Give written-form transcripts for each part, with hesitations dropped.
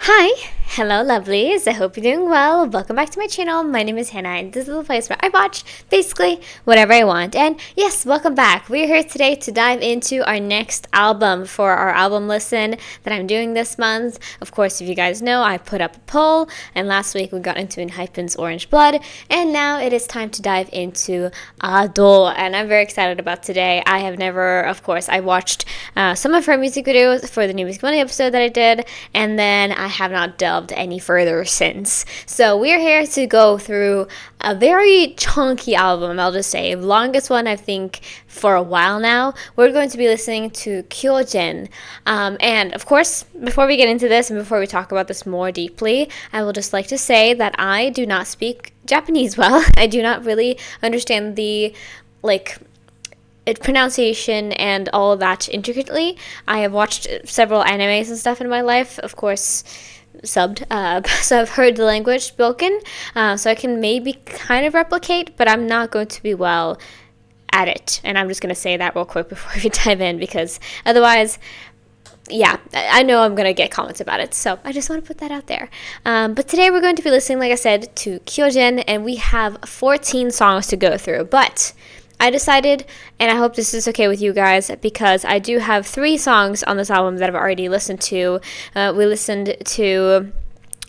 Hi, hello lovelies, I hope you're doing well. Welcome back to my channel. My name is Hannah and this is the place where I watch basically whatever I want. And yes, welcome back. We're here today to dive into our next album for our album listen that I'm doing this month. Of course, if you guys know, I put up a poll and last week we got into Enhypen's Orange Blood and now it is time to dive into Ado, and I'm very excited about today. I have never, of course, I watched some of her music videos for the New Music Monday episode that I did, and then I have not delved any further since. So we're here to go through a very chunky album, I'll just say. Longest one, I think, for a while now. We're going to be listening to Kyougen. And of course, before we get into this and before we talk about this more deeply, I will just like to say that I do not speak Japanese well. I do not really understand the, pronunciation and all of that intricately. I have watched several animes and stuff in my life, of course, subbed, so I've heard the language spoken, so I can maybe kind of replicate, but I'm not going to be well at it. And I'm just going to say that real quick before we dive in, because otherwise, yeah, I know I'm going to get comments about it, so I just want to put that out there. But today we're going to be listening, like I said, to Kyougen, and we have 14 songs to go through, but I decided, and I hope this is okay with you guys, because I do have 3 songs on this album that I've already listened to. We listened to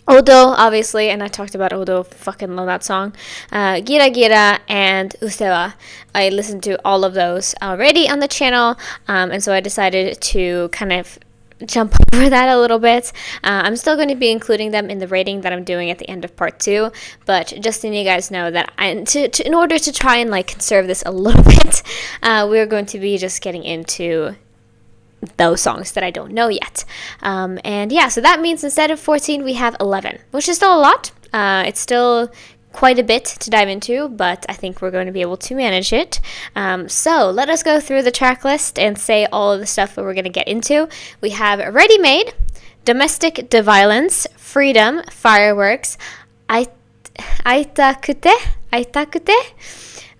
Odo, obviously, and I talked about Odo, fucking love that song. Gira Gira and Usewa. I listened to all of those already on the channel, and so I decided to kind of jump over that a little bit. I'm still going to be including them in the rating that I'm doing at the end of part 2, but just so you guys know that in order to try and conserve this a little bit, we're going to be just getting into those songs that I don't know yet. And yeah, so that means instead of 14 we have 11, which is still a lot. It's still quite a bit to dive into, but I think we're going to be able to manage it. So let us go through the track list and say all of the stuff that we're going to get into. We have Readymade, Domestic de Violence, Freedom, Fireworks, Aitakute,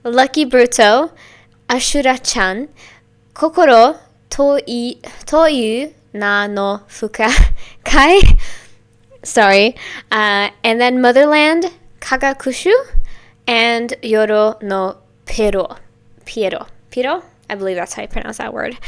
Lucky Bruto, Ashura-chan, Kokoro Toyu na no Fukai, sorry, and then Motherland, Kagakushu, and Yoro no Piero. I believe that's how you pronounce that word.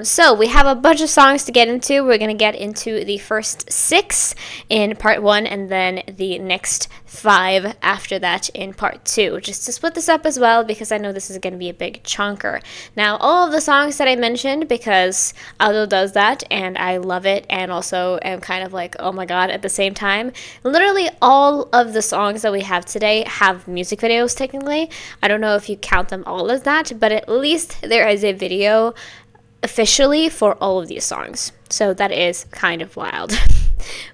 So we have a bunch of songs to get into. We're going to get into the first 6 in part 1 and then the next 5 after that in part 2. Just to split this up as well, because I know this is going to be a big chunker. Now, all of the songs that I mentioned, because Ado does that and I love it, and also am kind of like, oh my god, at the same time. Literally all of the songs that we have today have music videos technically. I don't know if you count them all as that, but at least there is a video officially for all of these songs. So that is kind of wild.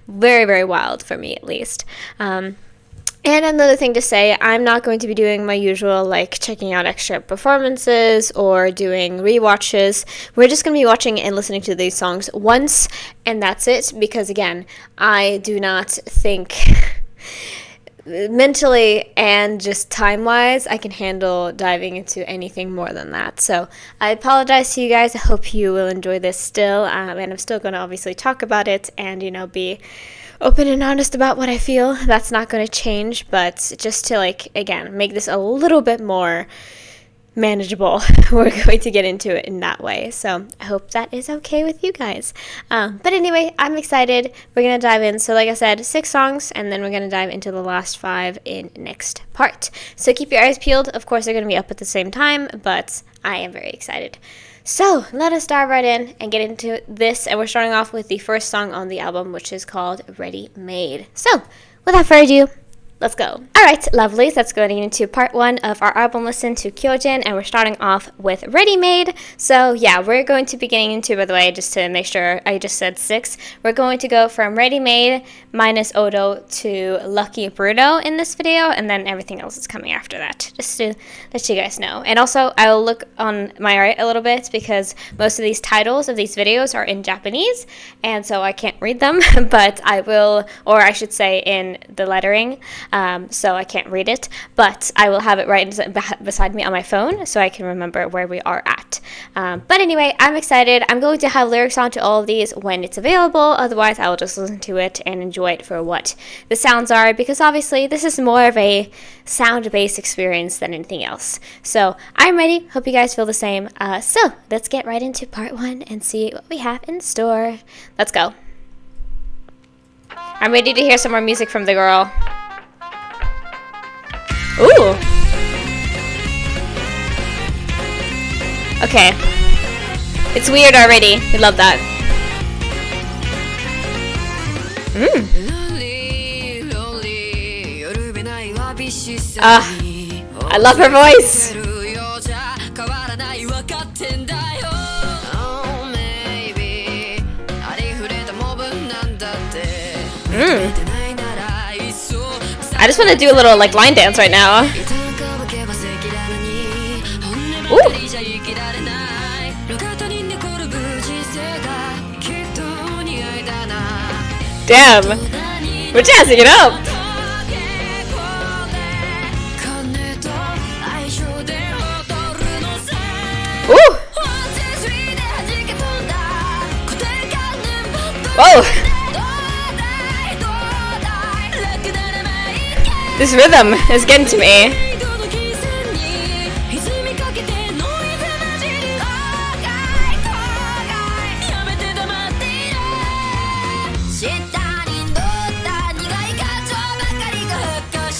Very, very wild for me at least. And another thing to say, I'm not going to be doing my usual checking out extra performances or doing rewatches. We're just going to be watching and listening to these songs once, and that's it, because again, I do not think mentally and just time-wise I can handle diving into anything more than that. So I apologize to you guys. I hope you will enjoy this still, and I'm still going to obviously talk about it and be open and honest about what I feel. That's not going to change, but just to again make this a little bit more manageable, we're going to get into it in that way. So I hope that is okay with you guys. But anyway, I'm excited. We're going to dive in. So like I said, 6 songs, and then we're going to dive into the last 5 in next part. So keep your eyes peeled. Of course, they're going to be up at the same time, but I am very excited. So let us dive right in and get into this. And we're starting off with the first song on the album, which is called Readymade. So without further ado, let's go. Alright, lovelies, let's go into part 1 of our album listen to Kyougen, and we're starting off with Readymade. So yeah, we're going to be getting into, by the way, just to make sure I just said 6, we're going to go from Readymade minus Odo to Lucky Bruto in this video, and then everything else is coming after that, just to let you guys know. And also, I will look on my right a little bit, because most of these titles of these videos are in Japanese, and so I can't read them, but I will, or I should say in the lettering. so I can't read it, but I will have it right beside me on my phone so I can remember where we are at. But anyway, I'm excited. I'm going to have lyrics onto all of these when it's available. Otherwise, I will just listen to it and enjoy it for what the sounds are, because obviously this is more of a sound-based experience than anything else. So I'm ready. Hope you guys feel the same. So let's get right into part 1 and see what we have in store. Let's go. I'm ready to hear some more music from the girl. Ooh. Okay. It's weird already. We love that. I love her voice. I just want to do a little like line dance right now. Ooh. Damn, we're jazzing it up. Ooh. Whoa. This rhythm is getting to me.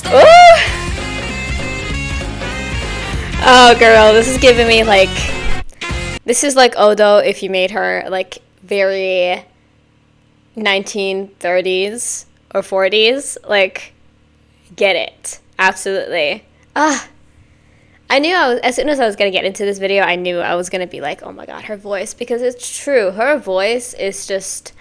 Ooh. Oh girl, this is giving me like, this is like Odo if you made her like very 1930s or 40s, like, get it. Absolutely. I knew as soon as I was going to get into this video, I knew I was going to be like, oh my god, her voice, because it's true. Her voice is just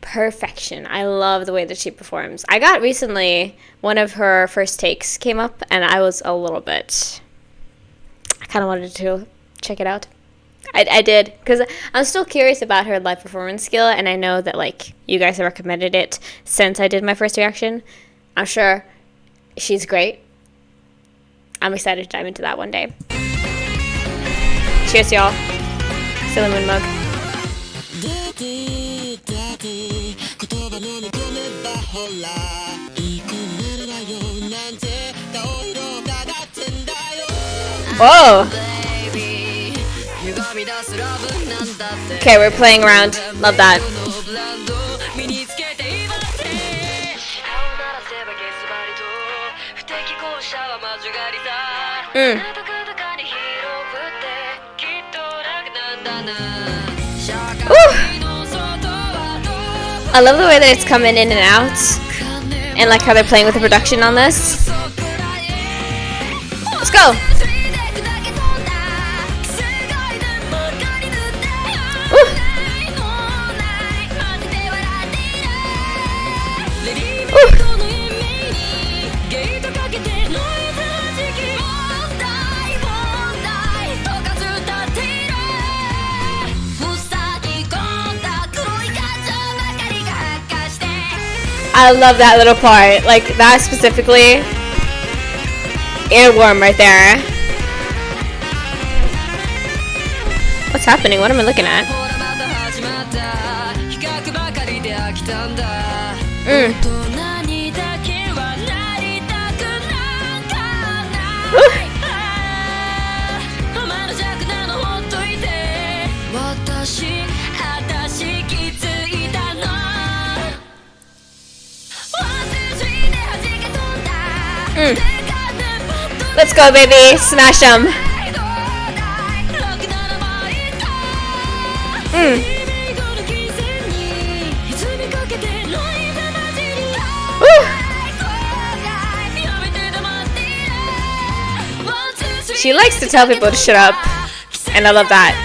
perfection. I love the way that she performs. I got recently, one of her first takes came up, and I was a little bit, I kind of wanted to check it out. I did, because I'm still curious about her live performance skill, and I know that like you guys have recommended it since I did my first reaction. I'm sure she's great. I'm excited to dive into that one day. Cheers, y'all. Sailor Moon mug. Whoa. Okay, we're playing around. Love that. I love the way that it's coming in and out, and like how they're playing with the production on this. Let's go. I love that little part, like that specifically. Earworm right there. What's happening? What am I looking at? Let's go, baby. Smash them. She likes to tell people to shut up, and I love that.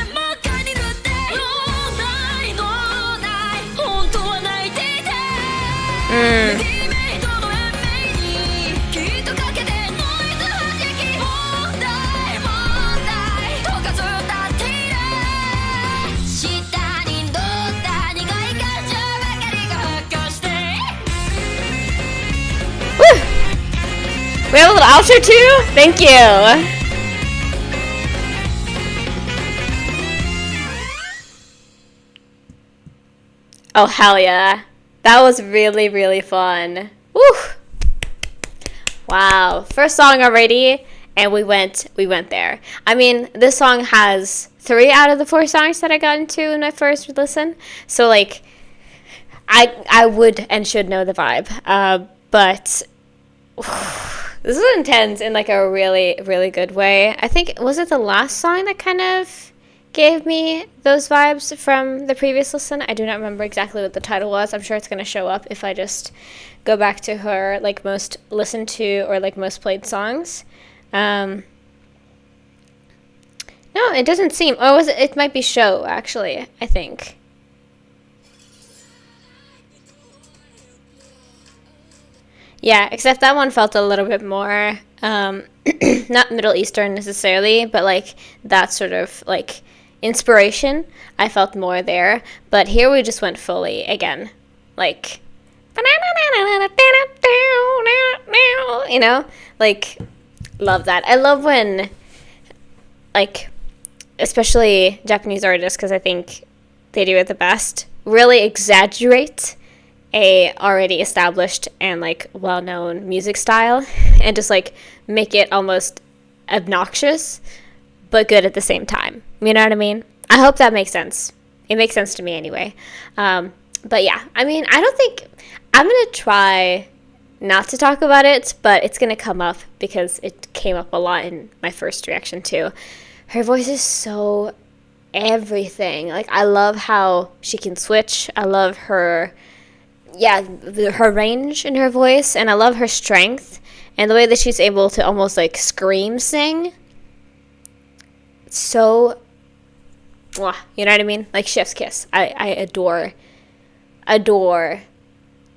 outro too? Thank you. Oh, hell yeah. That was really, really fun. Woo! Wow. First song already, and we went there. I mean, this song has 3 out of the 4 songs that I got into in my first listen. So, like, I would and should know the vibe. But this is intense in, like, a really, really good way. I think, was it the last song that kind of gave me those vibes from the previous listen? I do not remember exactly what the title was. I'm sure it's going to show up if I just go back to her, like, most listened to or, like, most played songs. No, it doesn't seem. Oh, it might be show, actually, I think. Yeah, except that one felt a little bit more, not Middle Eastern necessarily, but, like, that sort of, like, inspiration, I felt more there. But here we just went fully again, like, you know, like, love that. I love when, like, especially Japanese artists, because I think they do it the best, really exaggerate a already established and, like, well-known music style and just, like, make it almost obnoxious but good at the same time. You know what I mean? I hope that makes sense. It makes sense to me anyway. But yeah, I mean, I don't think... I'm going to try not to talk about it, but it's going to come up because it came up a lot in my first reaction too. Her voice is so everything. Like, I love how she can switch. I love her... Yeah, her range in her voice, and I love her strength and the way that she's able to almost, like, scream sing. So, you know what I mean? Like, chef's kiss. I adore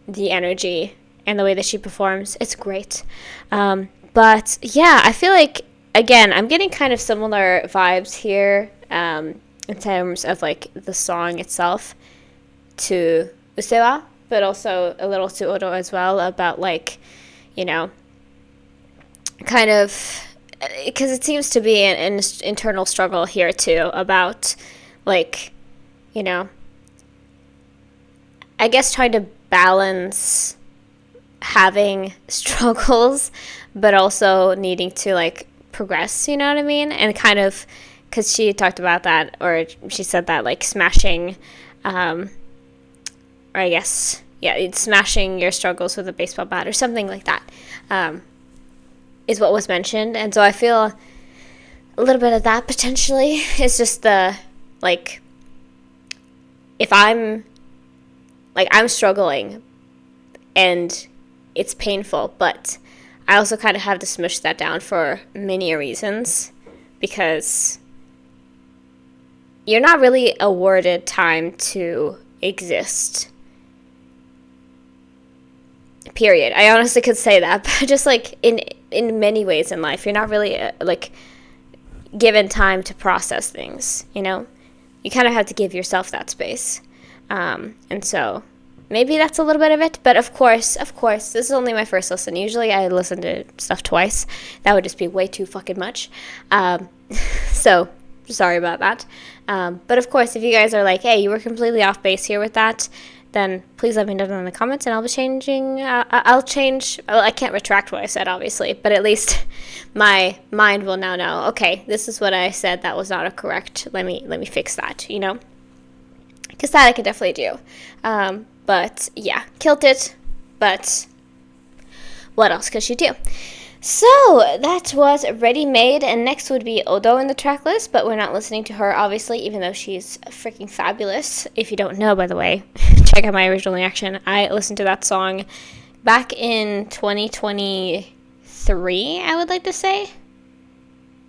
the energy and the way that she performs. It's great. But yeah, I feel like, again, I'm getting kind of similar vibes here in terms of, like, the song itself to Usewa, but also a little to Odo as well, about, like, you know, kind of... Because it seems to be an internal struggle here, too, about, like, you know, I guess trying to balance having struggles, but also needing to, like, progress, you know what I mean? And kind of, because she talked about that, or she said that, like, smashing, or I guess, yeah, it's smashing your struggles with a baseball bat or something like that. Is what was mentioned. And so I feel a little bit of that potentially. It's just the, like, if I'm struggling and it's painful, but I also kind of have to smush that down for many reasons, because you're not really awarded time to exist. Period. I honestly could say that, but just, like, in many ways in life, you're not really, like, given time to process things, you know? You kind of have to give yourself that space. And so maybe that's a little bit of it, but of course, this is only my first listen. Usually I listen to stuff twice. That would just be way too fucking much. So sorry about that. But of course, if you guys are like, hey, you were completely off base here with that, then please let me know in the comments, and I'll be changing. I'll change. Well, I can't retract what I said, obviously, but at least my mind will now know, okay, this is what I said that was not correct. Let me fix that, you know? Because that I could definitely do. But yeah, killed it. But what else could she do? So that was Readymade, and next would be Odo in the track list, but we're not listening to her, obviously, even though she's freaking fabulous. If you don't know, by the way, check out my original reaction. I listened to that song back in 2023, I would like to say,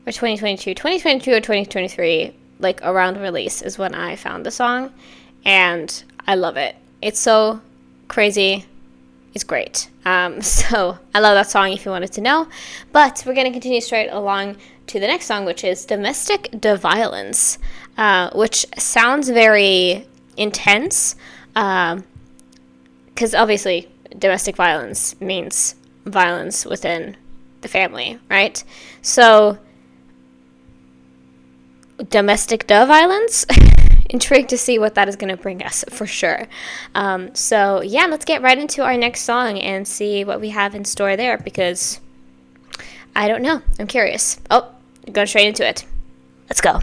or 2022 or 2023, like around release is when I found the song, and I love it. It's so crazy. It's great. So I love that song if you wanted to know. But we're going to continue straight along to the next song, which is Domestic de Violence, which sounds very intense, because obviously domestic violence means violence within family, right? So, domestic violence. Intrigued to see what that is going to bring us, for sure. So, yeah, let's get right into our next song and see what we have in store there, because I don't know. I'm curious. Oh, going straight into it. Let's go.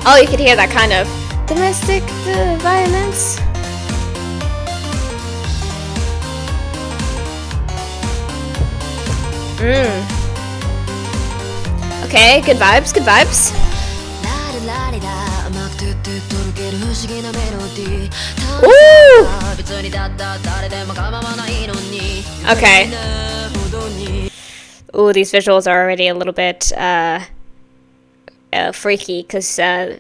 Oh, you could hear that kind of domestic violence. Okay, good vibes, good vibes. Ooh! Okay. Ooh, these visuals are already a little bit freaky, because the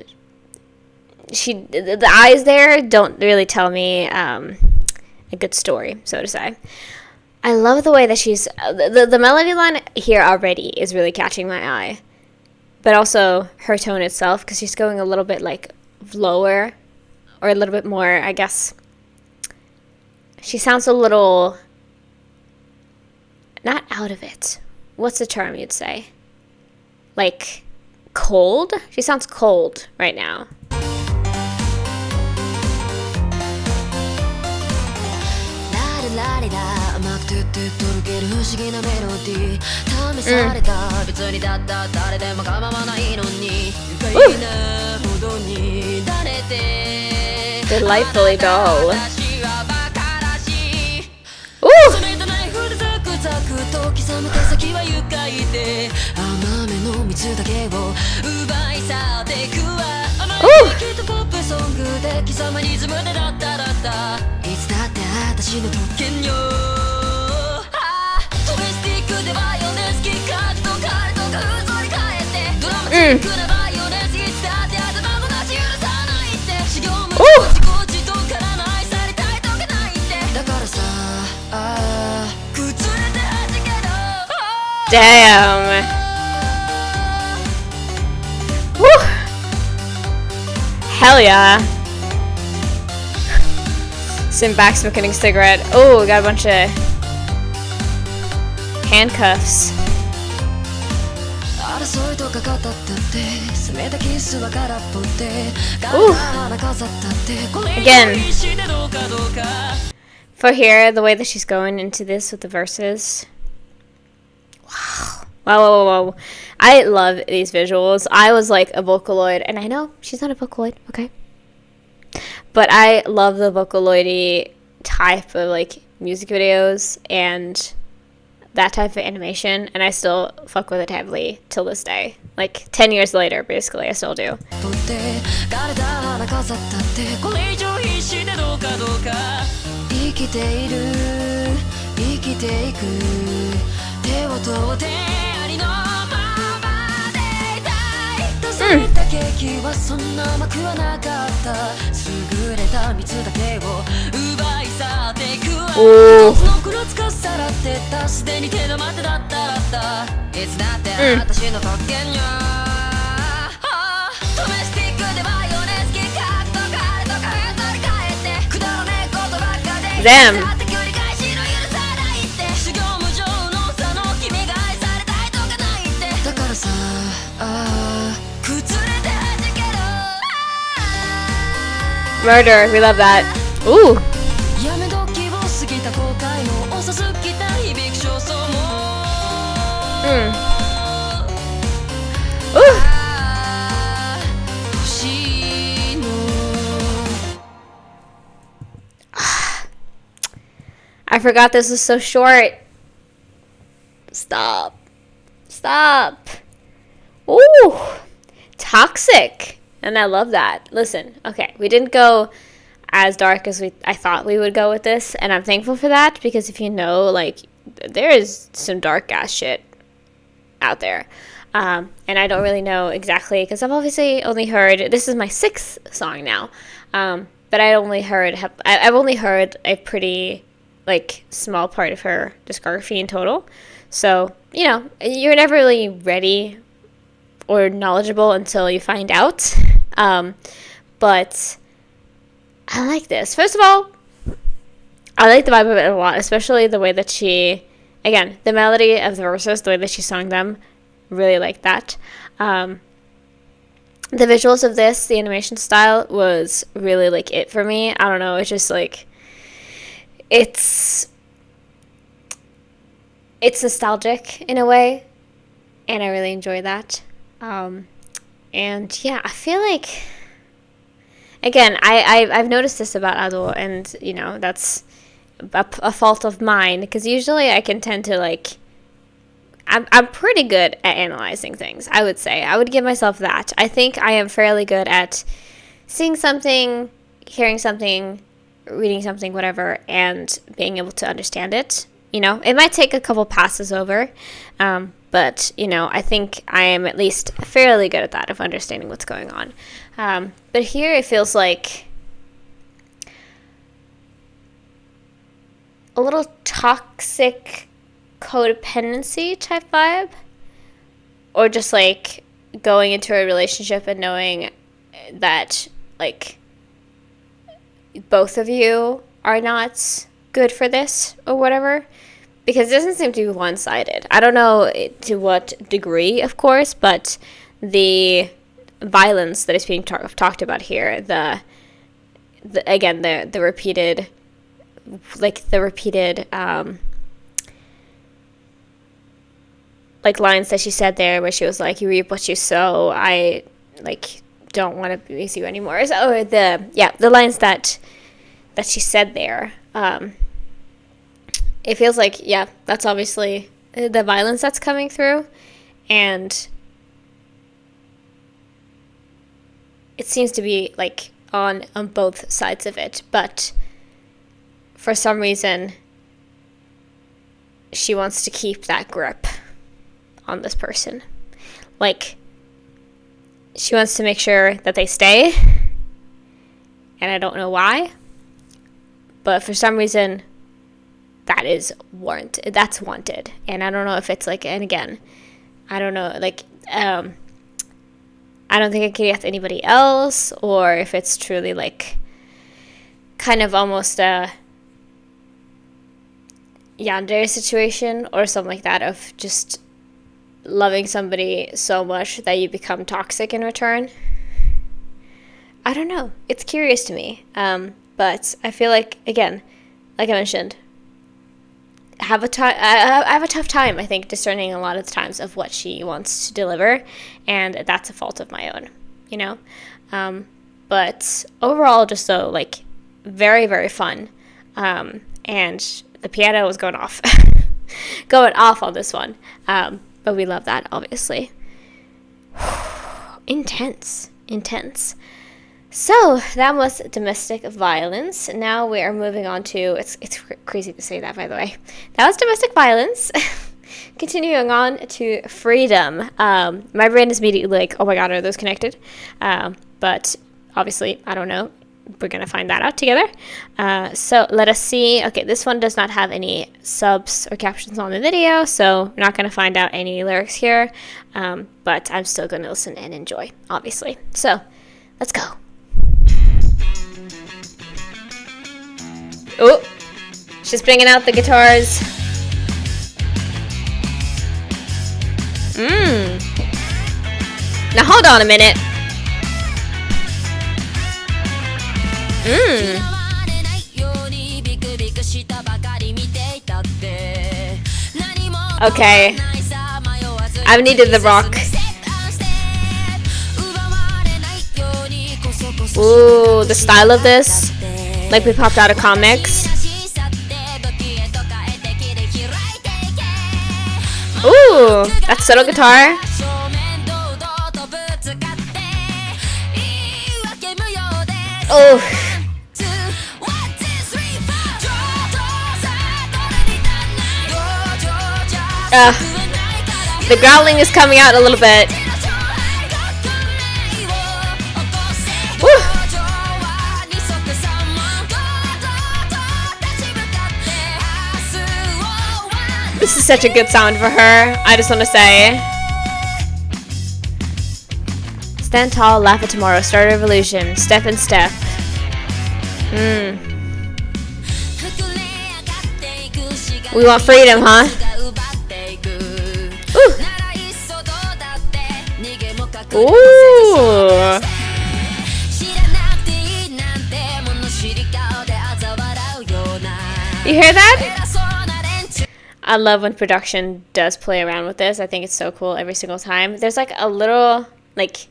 eyes there don't really tell me a good story, so to say. I love the way that she's... The melody line here already is really catching my eye. But also her tone itself, because she's going a little bit, like, lower. Or a little bit more, I guess. She sounds a little... Not out of it. What's the term you'd say? Like, cold? She sounds cold right now. Delightfully dull. Ooh! Damn. Woo. Hell yeah. Sitting back smoking a cigarette. Oh, we got a bunch of handcuffs. Ooh. Again. For here, the way that she's going into this with the verses. Wow. I love these visuals. I was like a Vocaloid, and I know she's not a Vocaloid, okay? But I love the Vocaloid-y type of like music videos and that type of animation, and I still fuck with it heavily till this day. Like 10 years later, basically, I still do. Damn. Murder, we love that. Ooh. Ooh. I forgot this was so short. Stop. Ooh. Toxic. And I love that. Listen, okay, we didn't go as dark as I thought we would go with this, and I'm thankful for that, because if you know, like, there is some dark ass shit out there. And I don't really know exactly, because I've obviously only heard, this is my 6th song now, but I've only heard a pretty, like, small part of her discography in total. So, you know, you're never really ready or knowledgeable until you find out. But I like this. First of all, I like the vibe of it a lot, especially the way that she, again, the melody of the verses, the way that she sung them, really like that. The visuals of this, the animation style, was really like it for me. I don't know, it's just like, it's nostalgic in a way, and I really enjoy that. And yeah, I feel like, again, I've noticed this about Ado, and you know, that's a fault of mine, because usually I can tend to like, I'm pretty good at analyzing things, I would say. I would give myself that. I think I am fairly good at seeing something, hearing something, reading something, whatever, and being able to understand it. You know, it might take a couple passes over, but, you know, I think I am at least fairly good at that, of understanding what's going on. But here it feels like a little toxic codependency type vibe, or just like going into a relationship and knowing that like both of you are not good for this or whatever, because it doesn't seem to be one-sided. I don't know to what degree, of course, but the violence that is being talked about here, the repeated like lines that she said there, where she was like, "You reap what you sow. I like don't want to be with you anymore." So the lines that she said there. It feels like, yeah, that's obviously the violence that's coming through, and it seems to be like on both sides of it, but for some reason she wants to keep that grip on this person. Like, she wants to make sure that they stay, and I don't know why, but for some reason that's wanted. And I don't know if it's like, and again, I don't know, like, I don't think it can get anybody else, or if it's truly like kind of almost a yandere situation or something like that, of just loving somebody so much that you become toxic in return. I don't know, it's curious to me, but I feel like, again, like I mentioned, I have a tough time, I think, discerning a lot of the times of what she wants to deliver, and that's a fault of my own, you know. But overall, just so like very, very fun, and the piano was going off, going off on this one. But we love that, obviously. Intense. So that was domestic violence. Now we are moving on to, it's crazy to say that, by the way. That was domestic violence. Continuing on to freedom. My brain is immediately like, oh my god, are those connected? But obviously, I don't know. We're going to find that out together. So let us see. Okay, this one does not have any subs or captions on the video, so we're not going to find out any lyrics here. But I'm still going to listen and enjoy, obviously. So let's go. Oh, she's bringing out the guitars. Now hold on a minute. Okay. I've needed the rock. Ooh, the style of this, like we popped out of comics. Ooh, that subtle guitar. Oh. The growling is coming out a little bit. Woo. This is such a good sound for her, I just want to say. Stand tall, laugh at tomorrow, start a revolution, step in step. We want freedom, huh? Ooh. Ooh. You hear that? I love when production does play around with this. I think it's so cool every single time. There's like a little like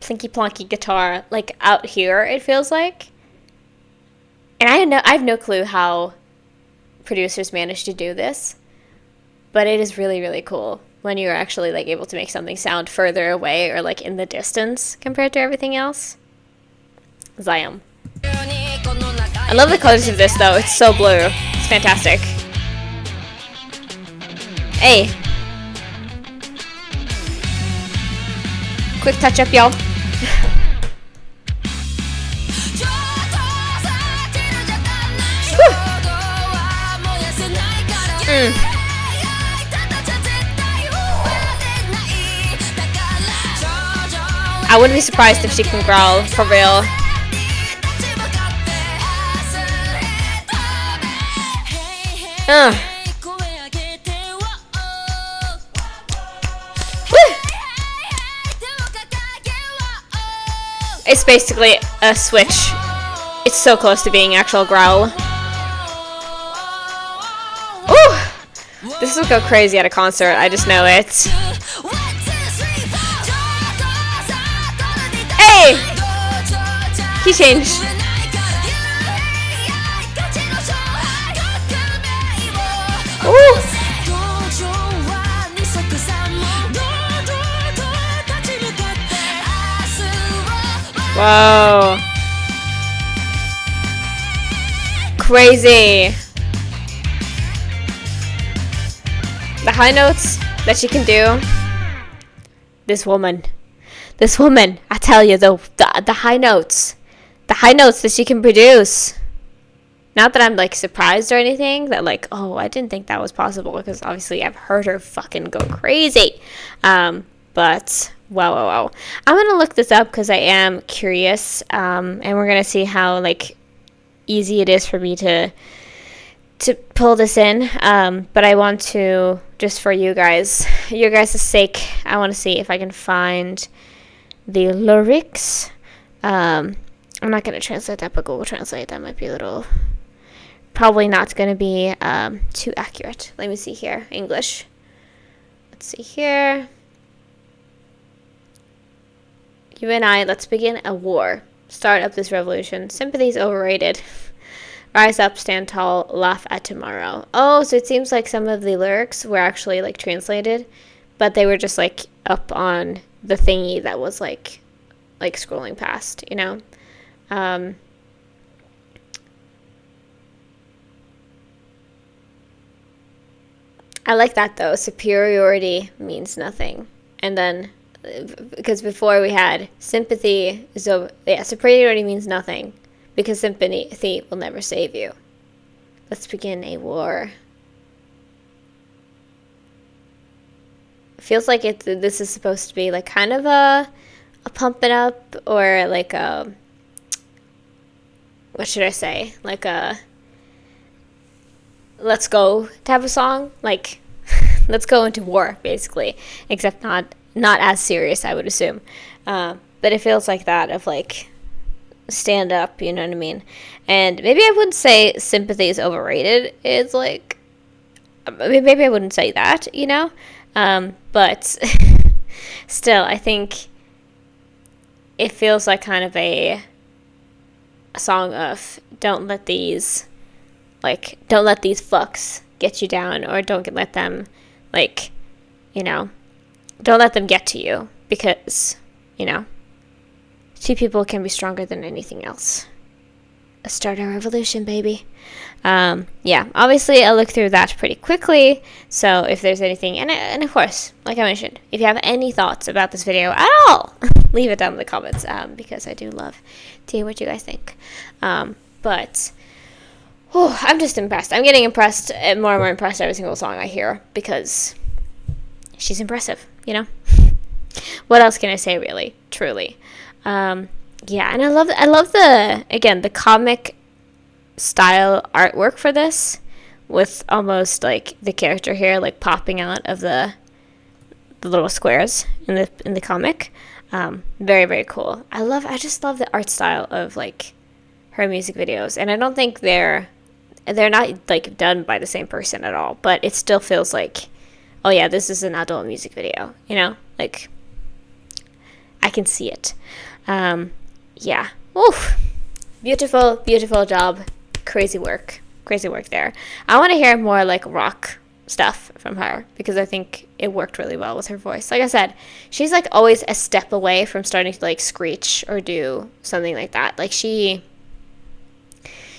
plinky plonky guitar like out here, it feels like. And I have no clue how producers managed to do this, but it is really, really cool when you're actually like able to make something sound further away or like in the distance compared to everything else. Zion. I love the colors of this though. It's so blue. It's fantastic. Hey. Quick touch up, y'all. I wouldn't be surprised if she can growl, for real. It's basically a switch. It's so close to being actual growl. Ooh! This will go crazy at a concert, I just know it. Hey! He changed. Ooh! Whoa. Crazy. The high notes that she can do. This woman, I tell you, the high notes. The high notes that she can produce. Not that I'm like surprised or anything, that like, oh, I didn't think that was possible, because obviously I've heard her fucking go crazy. But wow. I'm gonna look this up because I am curious, and we're gonna see how like easy it is for me to pull this in. But I want to, just for your guys' sake, I want to see if I can find the lyrics. I'm not gonna translate that, but Google Translate, that might be a little, probably not gonna be too accurate. Let me see here. English. Let's see here. You and I, let's begin a war. Start up this revolution. Sympathy's overrated. Rise up, stand tall, laugh at tomorrow. Oh, so it seems like some of the lyrics were actually like translated, but they were just like up on the thingy that was like scrolling past, you know? I like that though. Superiority means nothing. And then, because before we had sympathy, so yeah, superiority means nothing, because sympathy will never save you. Let's begin a war. It feels like this is supposed to be like kind of a pump it up, or like a, what should I say? Like a let's go type of song. Like let's go into war, basically. Except not as serious, I would assume. But it feels like that, of like stand up, you know what I mean? And maybe I wouldn't say sympathy is overrated. It's like, maybe I wouldn't say that, you know? But still, I think it feels like kind of a song of don't let these fucks get you down, or don't let them, like, you know, don't let them get to you, because, you know, two people can be stronger than anything else. Let's start our revolution, baby. Yeah, obviously I'll look through that pretty quickly, so if there's anything, and of course, like I mentioned, if you have any thoughts about this video at all, leave it down in the comments, because I do love to hear what you guys think. But I'm just impressed. I'm getting impressed, more and more impressed every single song I hear, because she's impressive, you know? What else can I say, really? Truly. Yeah, and I love the, again, the comic style artwork for this, with almost like the character here like popping out of the little squares in the comic. Very, very cool. I just love the art style of like her music videos, and I don't think they're not like done by the same person at all, but it still feels like, oh yeah, this is an adult music video, you know, like I can see it. Yeah. Oof. Beautiful, beautiful job. Crazy work there. I want to hear more like rock stuff from her because I think it worked really well with her voice. Like I said, she's like always a step away from starting to like screech or do something like that. Like she's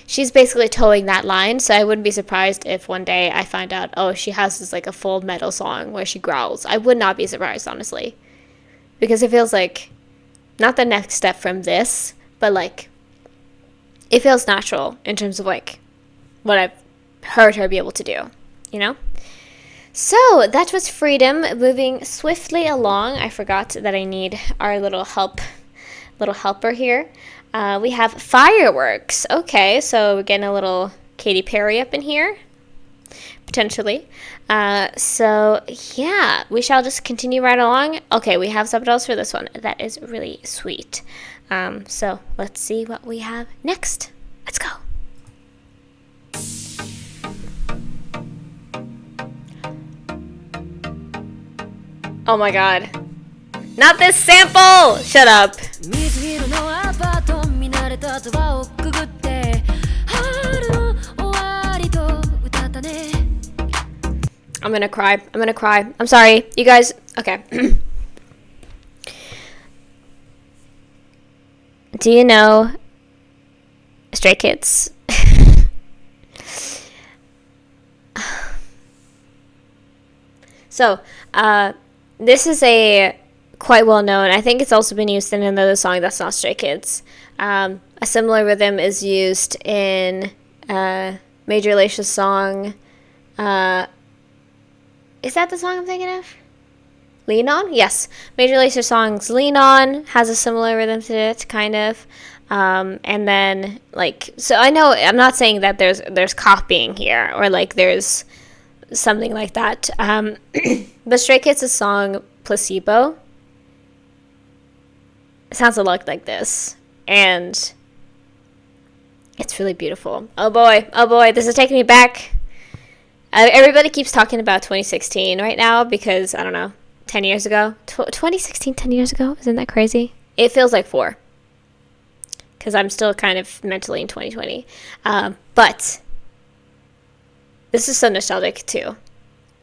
basically towing that line, so I wouldn't be surprised if one day I find out, oh, she has this like a full metal song where she growls. I would not be surprised, honestly, because it feels like not the next step from this, but like it feels natural in terms of like what I've heard her be able to do, you know? So that was Freedom. Moving swiftly along, I forgot that I need our little helper here. We have Fireworks. Okay, so we're getting a little Katy Perry up in here, potentially. So yeah, we shall just continue right along. Okay, we have subtitles for this one. That is really sweet. So let's see what we have next. Let's go. Oh my god. Not this sample! Shut up. I'm gonna cry. I'm sorry. You guys, okay. Do you know Stray Kids? So, this is a quite well known. I think it's also been used in another song that's not Stray Kids. A similar rhythm is used in Major Lacia's song. Is that the song I'm thinking of? Lean On? Yes. Major Lacia's song's Lean On has a similar rhythm to it, kind of. And then, like, so I know, I'm not saying that there's copying here, or like there's something like that. But Stray Kids' song Placebo sounds a lot like this, and it's really beautiful. Oh boy, this is taking me back. Everybody keeps talking about 2016 right now because, I don't know, 10 years ago. 2016, 10 years ago? Isn't that crazy? It feels like 4. Because I'm still kind of mentally in 2020. But this is so nostalgic too.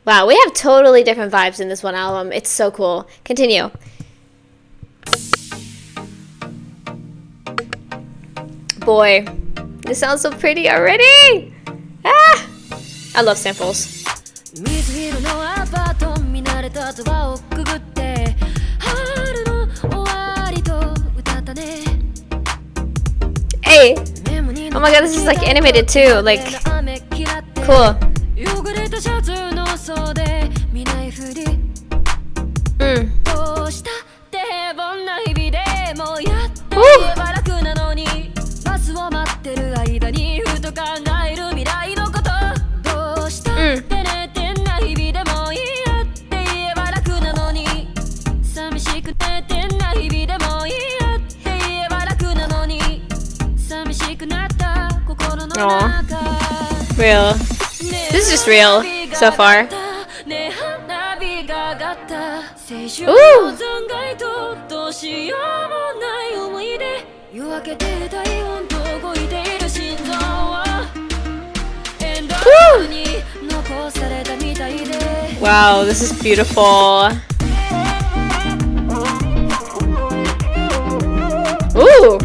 Wow, we have totally different vibes in this one album. It's so cool. Continue. Boy, this sounds so pretty already. Ah! I love samples. Hey! Oh my god, this is like animated too. Like, cool. Aww. Real. This is just real so far. Ooh. Wow, this is beautiful. Ooh.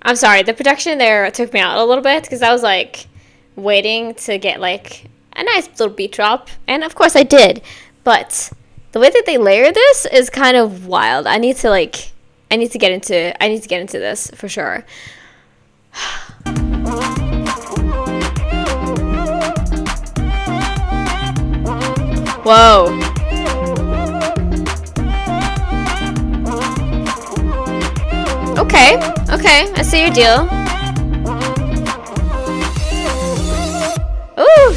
I'm sorry, the production there took me out a little bit because I was like waiting to get like a nice little beat drop, and of course I did, but the way that they layer this is kind of wild. I need to get into this for sure. Whoa. Okay, I see your deal. Ooh.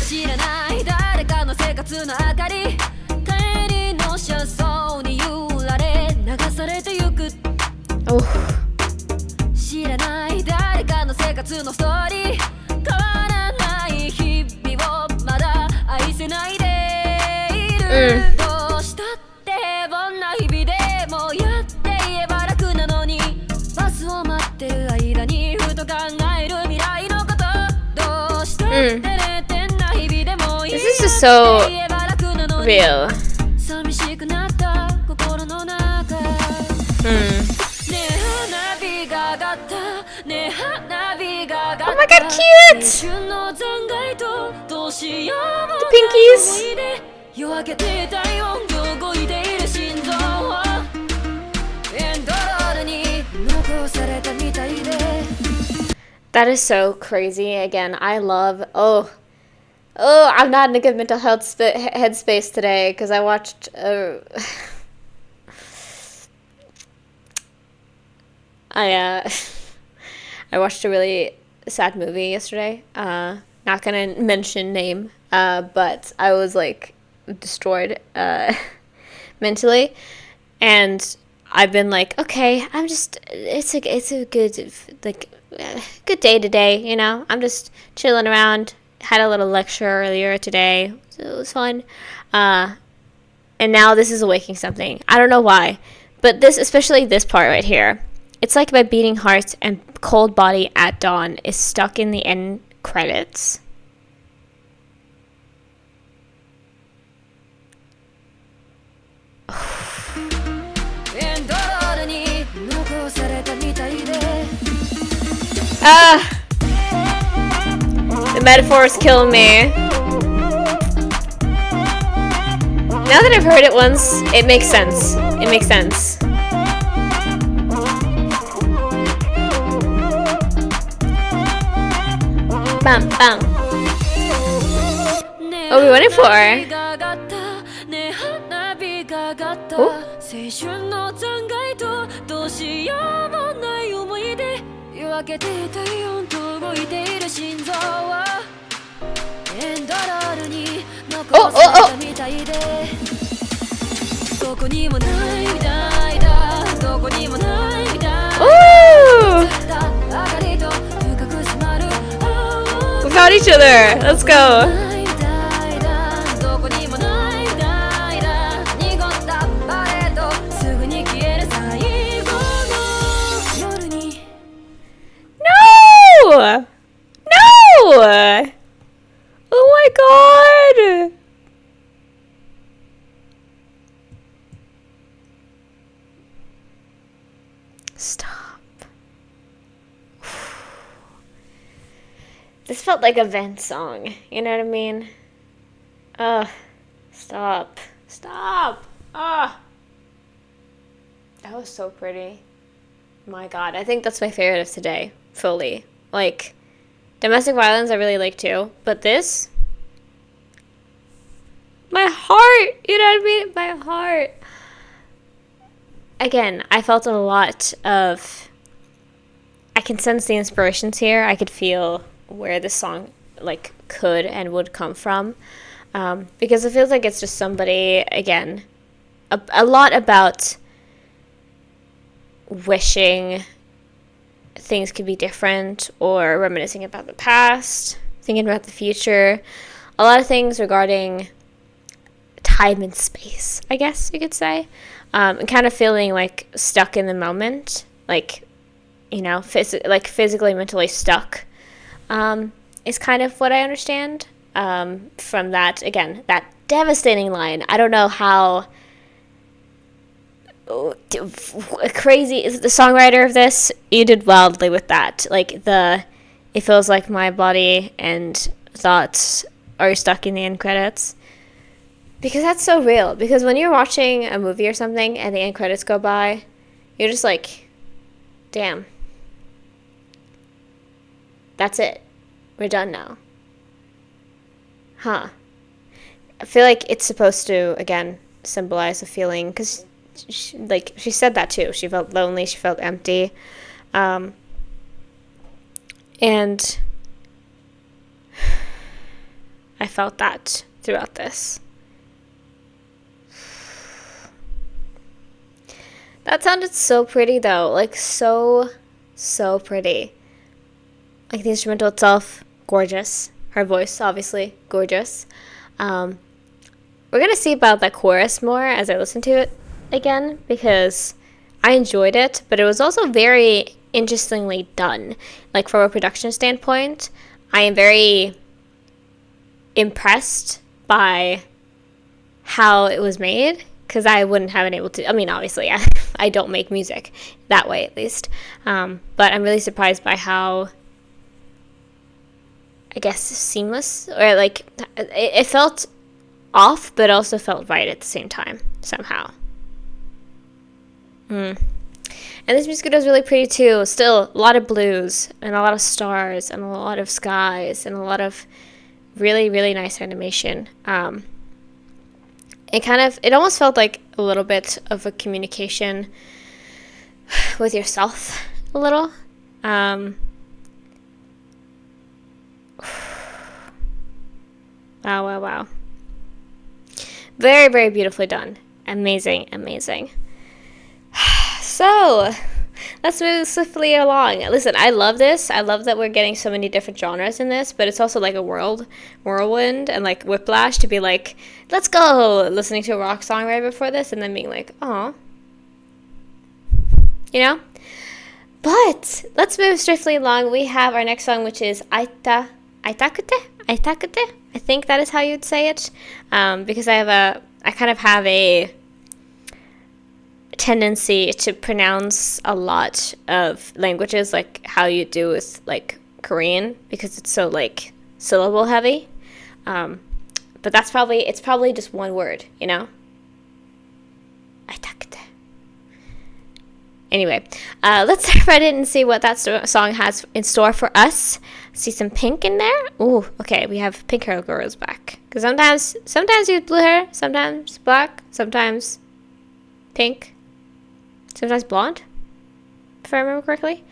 This is just so real. Oh my god, cute! The pinkies. That is so crazy. Again, I love... Oh, I'm not in a good mental health headspace today because I watched... I watched a really sad movie yesterday. Not gonna mention name, but I was like destroyed mentally, and I've been like, okay, I'm just it's a good like good day today, you know. I'm just chilling around. Had a little lecture earlier today, so it was fun. And now this is awakening something. I don't know why, but this, especially this part right here. It's like my beating heart and cold body at dawn is stuck in the end credits. The metaphors kill me. Now that I've heard it once, it makes sense. It makes sense. Bam, bam. What are we waiting for? Oh. We found each other. Let's go. No! Oh my god! Stop. This felt like a Vent song. You know what I mean? Stop. Stop. That was so pretty. My god, I think that's my favorite of today. Fully. Like, domestic violence I really like too. But this? My heart! You know what I mean? My heart. Again, I felt a lot of... I can sense the inspirations here. I could feel where this song, like, could and would come from. Because it feels like it's just somebody, again, a lot about wishing things could be different or reminiscing about the past, thinking about the future. A lot of things regarding time and space, I guess you could say. And kind of feeling like stuck in the moment, like, you know, physically, mentally stuck, is kind of what I understand from that, again, that devastating line. I don't know how crazy is the songwriter of this. You did wildly with that. Like, it feels like my body and thoughts are stuck in the end credits. Because that's so real. Because when you're watching a movie or something and the end credits go by, you're just like, damn. That's it. We're done now. Huh. I feel like it's supposed to, again, symbolize a feeling. Because, she said that too. She felt lonely. She felt empty. And I felt that throughout this. That sounded so pretty though, like so pretty. Like the instrumental itself, gorgeous. Her voice, obviously, gorgeous. We're gonna see about that chorus more as I listen to it again, because I enjoyed it, but it was also very interestingly done. Like from a production standpoint, I am very impressed by how it was made, because I wouldn't have been able to. I mean, obviously, I don't make music that way, at least. But I'm really surprised by how, I guess, seamless, or like it felt off, but also felt right at the same time somehow. And this music video is really pretty too. Still a lot of blues and a lot of stars and a lot of skies and a lot of really, really nice animation. It almost felt like a little bit of a communication with yourself, a little. Wow. Very, very beautifully done. Amazing. So, let's move swiftly along. Listen, I love this. I love that we're getting so many different genres in this, but it's also like a whirlwind and like whiplash to be like, let's go, listening to a rock song right before this and then being like, oh, you know? But let's move swiftly along. We have our next song, which is Aitakute. I think that is how you'd say it, because I kind of have a tendency to pronounce a lot of languages like how you do with like Korean, because it's so like syllable heavy. But it's probably just one word, you know? Aitakute. Anyway, let's dive right in and see what that song has in store for us. See some pink in there. Ooh, okay, we have pink hair girls back. Because sometimes you have blue hair, sometimes black, sometimes pink, sometimes blonde, if I remember correctly.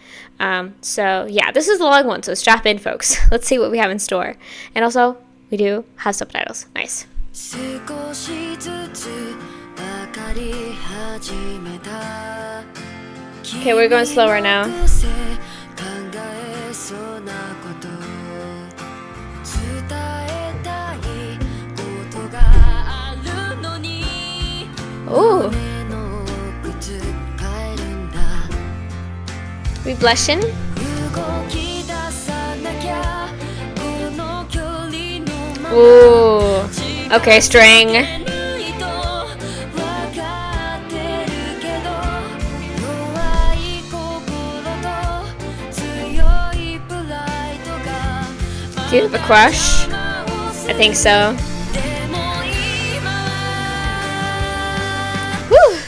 So yeah, this is the long one, so strap in, folks. Let's see what we have in store. And also, we do have subtitles. Nice. Okay, we're going slower now. Ooh. We blushing? Ooh. Okay, string. Do you have a crush? I think so. Woo!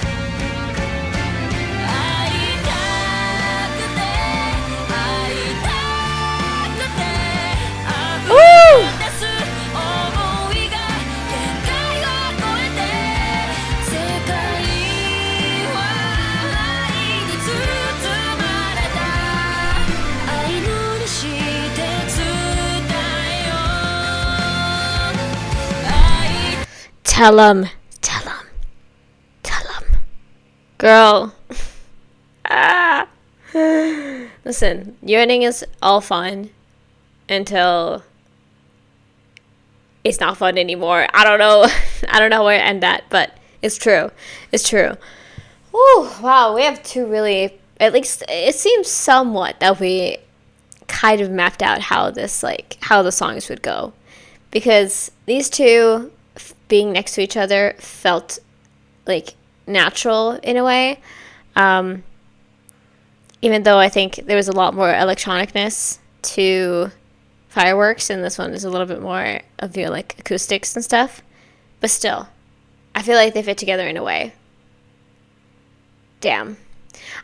Tell him. Girl. Listen, yearning is all fun until it's not fun anymore. I don't know where to end that, but it's true. Oh, wow, we have two really, at least it seems somewhat that we kind of mapped out how the songs would go, because these two being next to each other felt like natural in a way, even though I think there was a lot more electronicness to Fireworks, and this one is a little bit more of your like acoustics and stuff, but still I feel like they fit together in a way. Damn.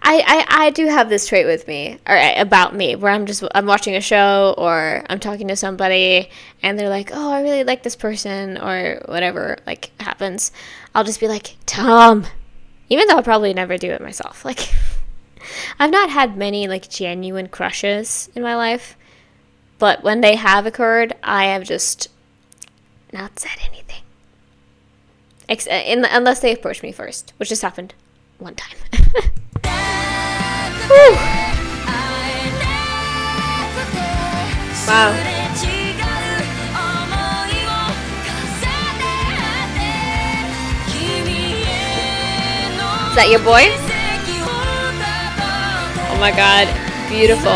I do have this trait with me, or about me, where I'm watching a show or I'm talking to somebody and they're like, oh, I really like this person, or whatever like happens. I'll just be like, Tom, even though I'll probably never do it myself. Like, I've not had many like genuine crushes in my life, but when they have occurred, I have just not said anything. Unless they approach me first, which just happened one time. Wow. Is that your boy? Oh my god, beautiful.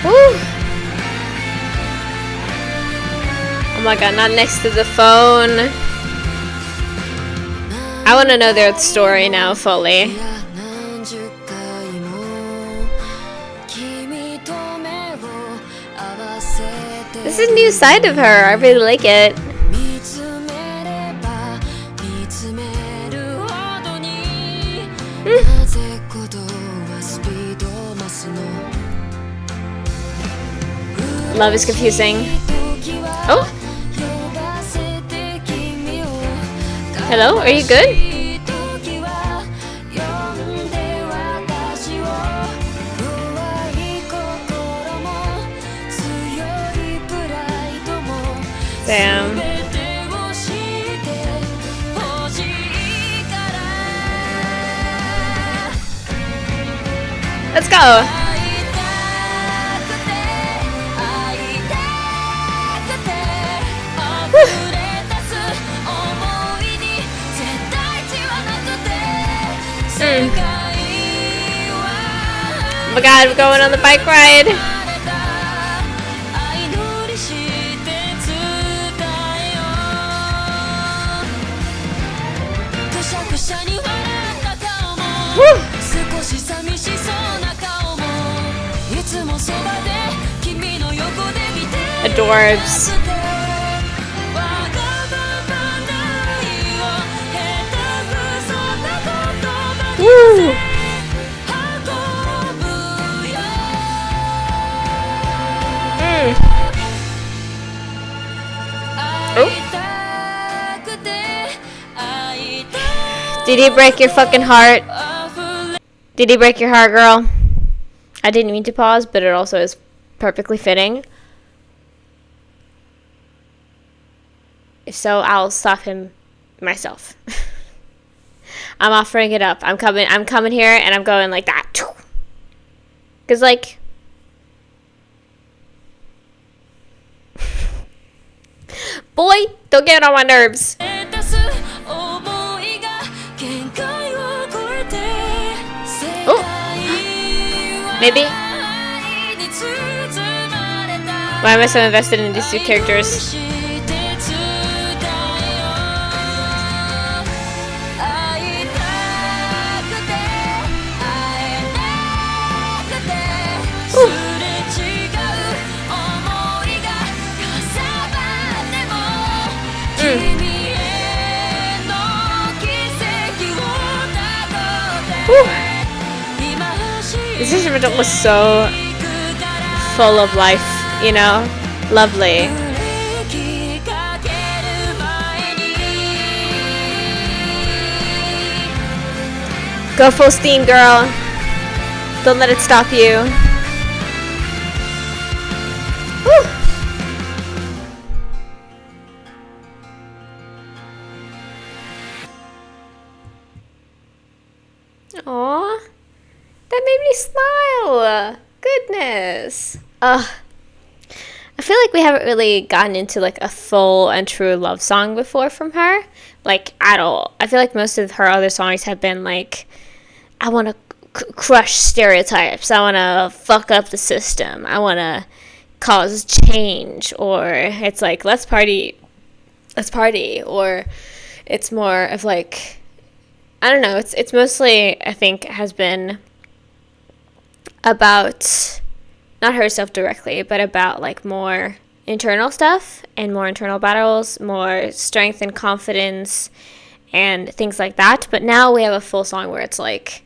Woo. Oh my god, not next to the phone. I want to know their story now fully. This is a new side of her. I really like it. Love is confusing. Oh. Hello, are you good? Damn. Let's go. Oh my god, we're going on the bike ride. Woo. Adorbs. Woo. Oh. Did he break your fucking heart? Did he break your heart, girl? I didn't mean to pause, but it also is perfectly fitting. If so, I'll stop him myself. I'm offering it up. I'm coming here and I'm going like that. Cause like boy, don't get on my nerves. Oh. Maybe. Why am I so invested in these two characters? This instrumental was so full of life, you know? Lovely. Go full steam, girl. Don't let it stop you. Woo. Aww. That made me smile. Goodness. I feel like we haven't really gotten into like a full and true love song before from her. Like at all. I feel like most of her other songs have been like, I want to crush stereotypes. I want to fuck up the system. I want to cause change. Or it's like, let's party. Or it's more of like, I don't know. It's mostly, I think, has been about, not herself directly, but about like more internal stuff and more internal battles, more strength and confidence and things like that. But now we have a full song where it's like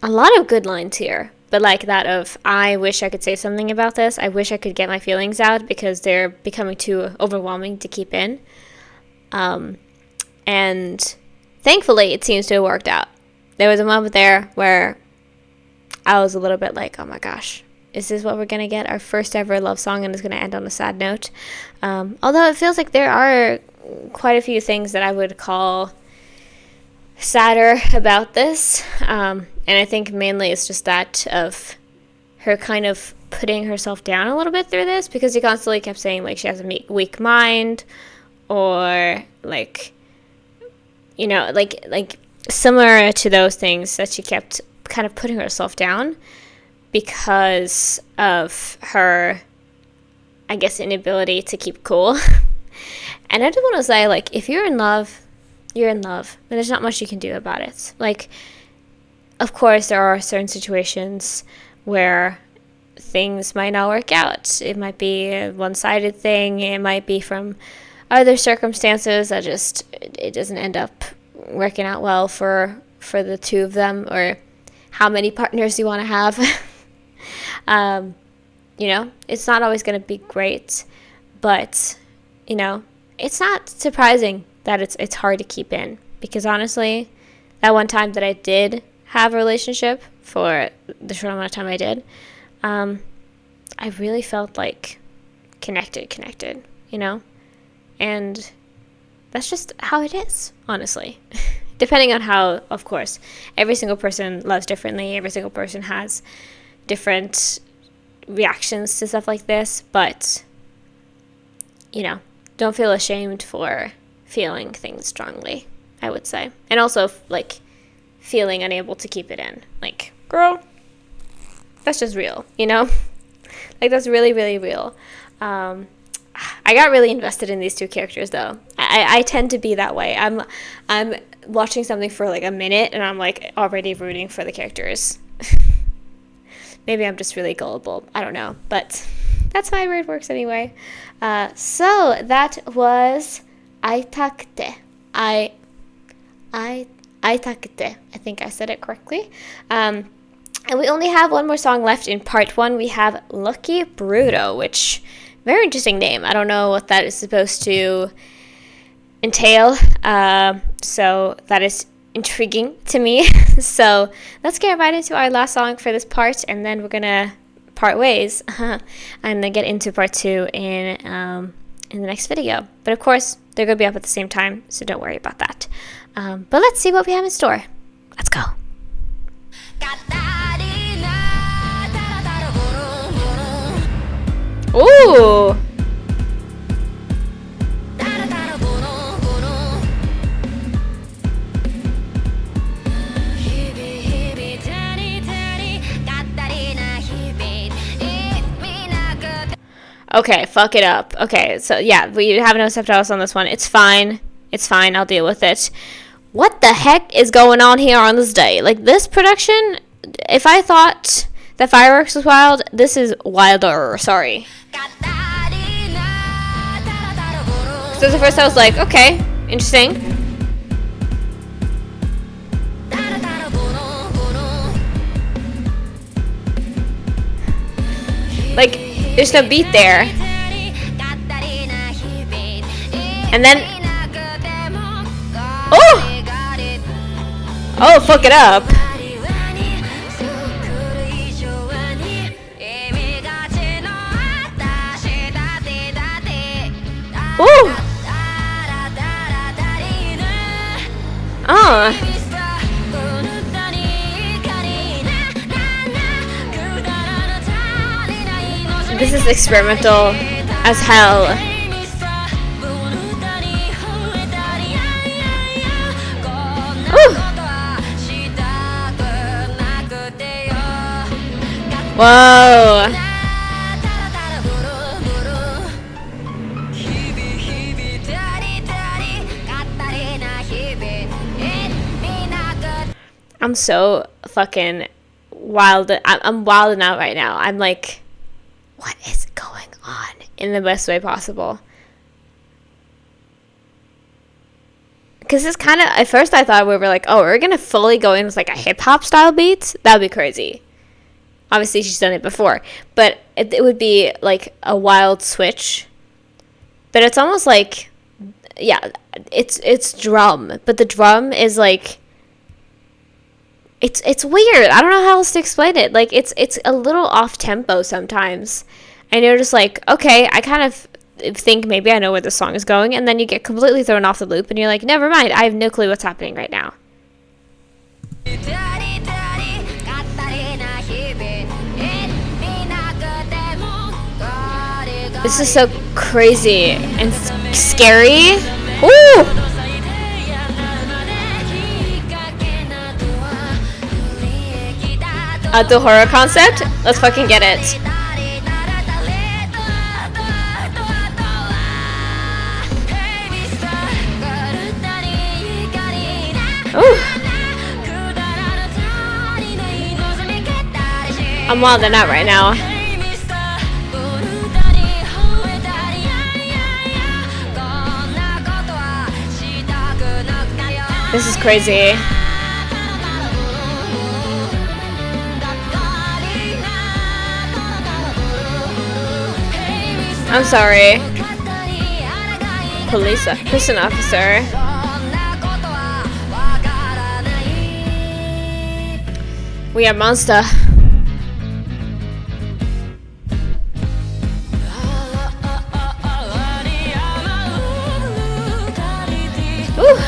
a lot of good lines here. but like that of, I wish I could say something about this. I wish I could get my feelings out because they're becoming too overwhelming to keep in. And thankfully, it seems to have worked out. There was a moment there where I was a little bit like, oh my gosh, is this what we're going to get? Our first ever love song, and it's going to end on a sad note. Although it feels like there are quite a few things that I would call sadder about this. And I think mainly it's just that of her kind of putting herself down a little bit through this, because he constantly kept saying, like, she has a weak mind, or, like, you know, like similar to those things, that she kept kind of putting herself down because of her, I guess, inability to keep cool. And I just want to say, like, if you're in love, you're in love. And there's not much you can do about it. Like, of course, there are certain situations where things might not work out. It might be a one-sided thing. It might be from other circumstances that just, it doesn't end up working out well for the two of them, or how many partners you want to have. You know, it's not always going to be great, but, you know, it's not surprising that it's hard to keep in, because honestly, that one time that I did have a relationship, for the short amount of time I did, I really felt like connected, you know, and that's just how it is, honestly. Depending on how, of course, every single person loves differently, every single person has different reactions to stuff like this, but, you know, don't feel ashamed for feeling things strongly, I would say. And also, like, feeling unable to keep it in. Like, girl, that's just real, you know? Like, that's really, really real. I got really invested in these two characters, though. I tend to be that way. I'm watching something for, like, a minute, and I'm, like, already rooting for the characters. Maybe I'm just really gullible. I don't know. But that's how my brain works anyway. So that was Aitakute. Aitakute. I think I said it correctly. And we only have one more song left in part 1. We have Lucky Bruto, which, very interesting name. I don't know what that is supposed to entail. So that is intriguing to me. So let's get right into our last song for this part, and then we're gonna part ways and then get into part 2 in the next video. But of course, they're gonna be up at the same time, so don't worry about that. But let's see what we have in store. Let's go. Ooh. Okay, fuck it up. Okay, so yeah, we have no subtitles on this one. It's fine. It's fine. I'll deal with it. What the heck is going on here on this day? Like, this production, if I thought that Fireworks was wild, this is wilder. Sorry. So the first I was like, okay, interesting. Like, there's no beat there. And then, oh! Oh, fuck it up. Ooh! Oh. This is experimental as hell. Ooh. Whoa. I'm so fucking wild. I'm wilding out right now. I'm like, what is going on in the best way possible? Because it's kind of, at first I thought we were like, oh, we're going to fully go in with like a hip-hop style beat? That would be crazy. Obviously, she's done it before, but it would be like a wild switch. But it's almost like, yeah, it's drum, but the drum is like, it's weird. I don't know how else to explain it. Like, it's a little off tempo sometimes, and you're just like, okay, I kind of think maybe I know where the song is going, and then you get completely thrown off the loop, and you're like, never mind, I have no clue what's happening right now. This is so crazy and scary. Ooh! The horror concept? Let's fucking get it. Ooh. I'm wilding out right now. This is crazy. I'm sorry. Prison officer. We are monster. Ooh.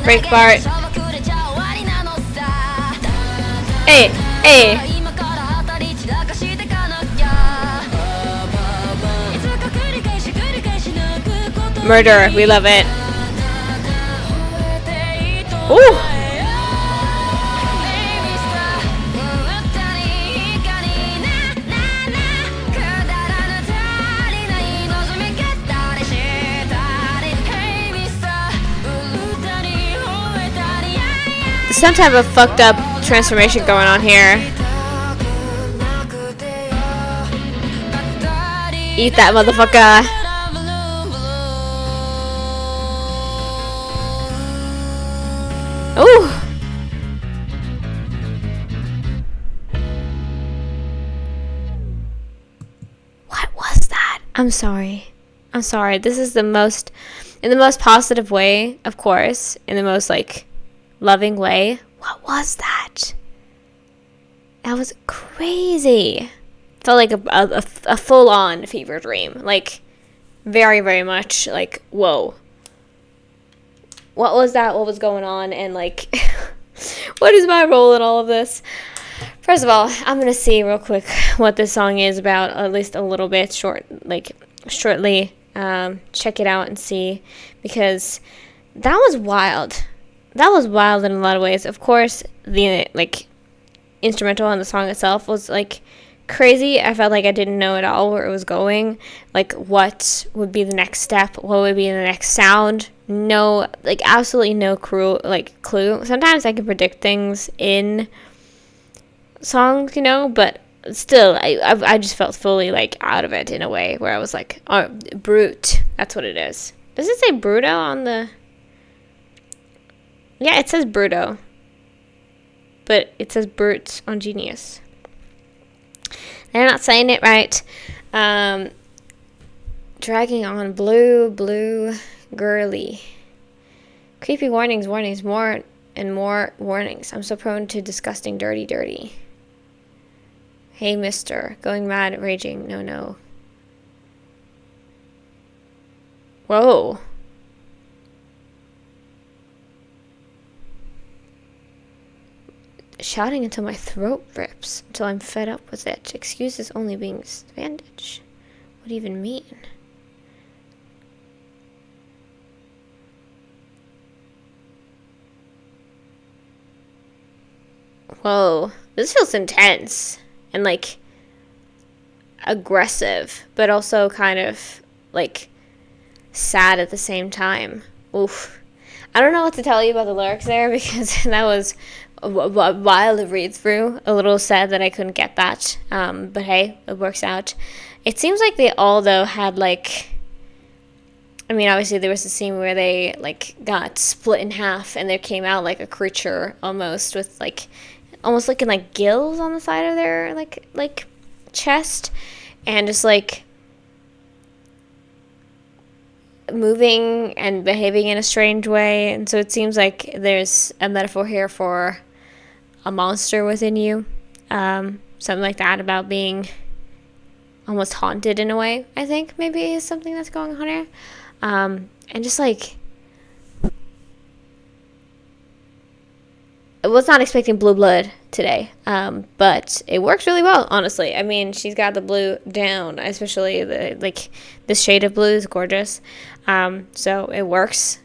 Break Bart. Hey, hey. Murder, we love it. Ooh. Some type of fucked up transformation going on here. Eat that motherfucker. Ooh. What was that? I'm sorry. I'm sorry. This is in the most positive way, of course, in the most like loving way. What was that? That was crazy. Felt like a full-on fever dream. Like, very, very much like, whoa. What was that? What was going on? And like, what is my role in all of this? First of all, I'm gonna see real quick what this song is about, at least a little bit shortly. Check it out and see, because that was wild. That was wild in a lot of ways. Of course, the like instrumental and the song itself was like crazy. I felt like I didn't know at all where it was going. Like, what would be the next step? What would be the next sound? No, like absolutely no clue. Sometimes I can predict things in songs, you know, but still, I just felt fully like out of it in a way where I was like, oh, brute. That's what it is. Does it say Bruto on the? Yeah, it says Bruto, but it says Brute on Genius. They're not saying it right. Dragging on. Blue, girly. Creepy warnings, more and more warnings. I'm so prone to disgusting, dirty. Hey, mister. Going mad, raging. No. Whoa. Shouting until my throat rips, until I'm fed up with it. Excuses only being bandage. What do you even mean? Whoa, this feels intense and like aggressive, but also kind of like sad at the same time. Oof. I don't know what to tell you about the lyrics there, because that was wild read through. A little sad that I couldn't get that, but hey, it works out. It seems like they all though had like, I mean, obviously there was a scene where they like got split in half and there came out like a creature almost with like almost looking like gills on the side of their like chest, and just like moving and behaving in a strange way. And so it seems like there's a metaphor here for a monster within you, something like that, about being almost haunted in a way. I think maybe is something that's going on here, and just like I was not expecting blue blood today, but it works really well, honestly. I mean, she's got the blue down, especially the shade of blue is gorgeous, so it works.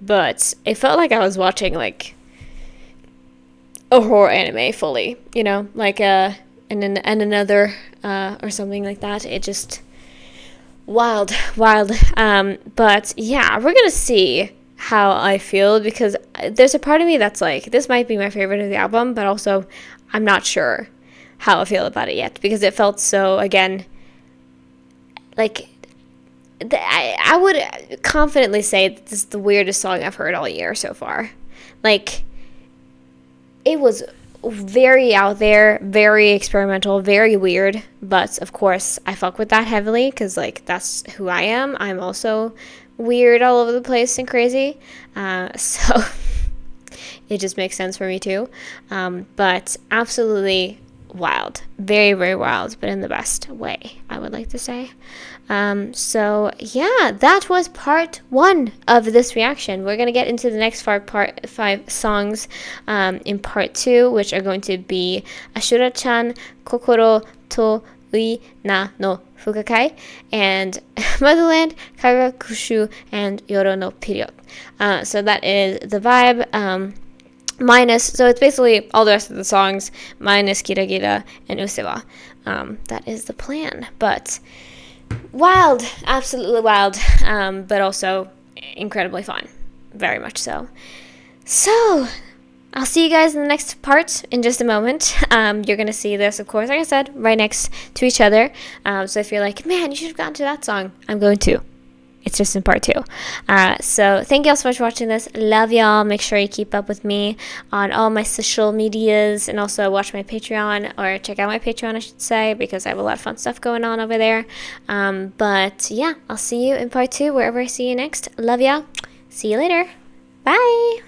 But it felt like I was watching like a horror anime fully, you know, like and another or something like that. It just wild. But yeah, we're gonna see how I feel, because there's a part of me that's like, this might be my favorite of the album, but also I'm not sure how I feel about it yet, because it felt so, again, like I would confidently say that this is the weirdest song I've heard all year so far. Like, it was very out there, very experimental, very weird, but of course I fuck with that heavily, because like that's who I am. I'm also weird all over the place and crazy, so it just makes sense for me too, but absolutely wild, very, very wild, but in the best way, I would like to say. So yeah, that was part 1 of this reaction. We're gonna get into the next part 5 songs in part 2, which are going to be Ashura-chan, Kokoro to Ui na no Fukakai, and Motherland, Kagakushu, and Yoro no Period. So that is the vibe, minus, so it's basically all the rest of the songs, minus Gira Gira and Usewa. That is the plan, but wild, absolutely wild, but also incredibly fun, very much so. So I'll see you guys in the next part in just a moment. You're going to see this, of course, like I said, right next to each other. So if you're like, man, you should have gotten to that song, I'm going to. It's just in part 2. So thank you all so much for watching this. Love y'all. Make sure you keep up with me on all my social medias, and also watch my Patreon, or check out my Patreon, I should say, because I have a lot of fun stuff going on over there. But yeah, I'll see you in part 2, wherever I see you next. Love y'all. See you later. Bye.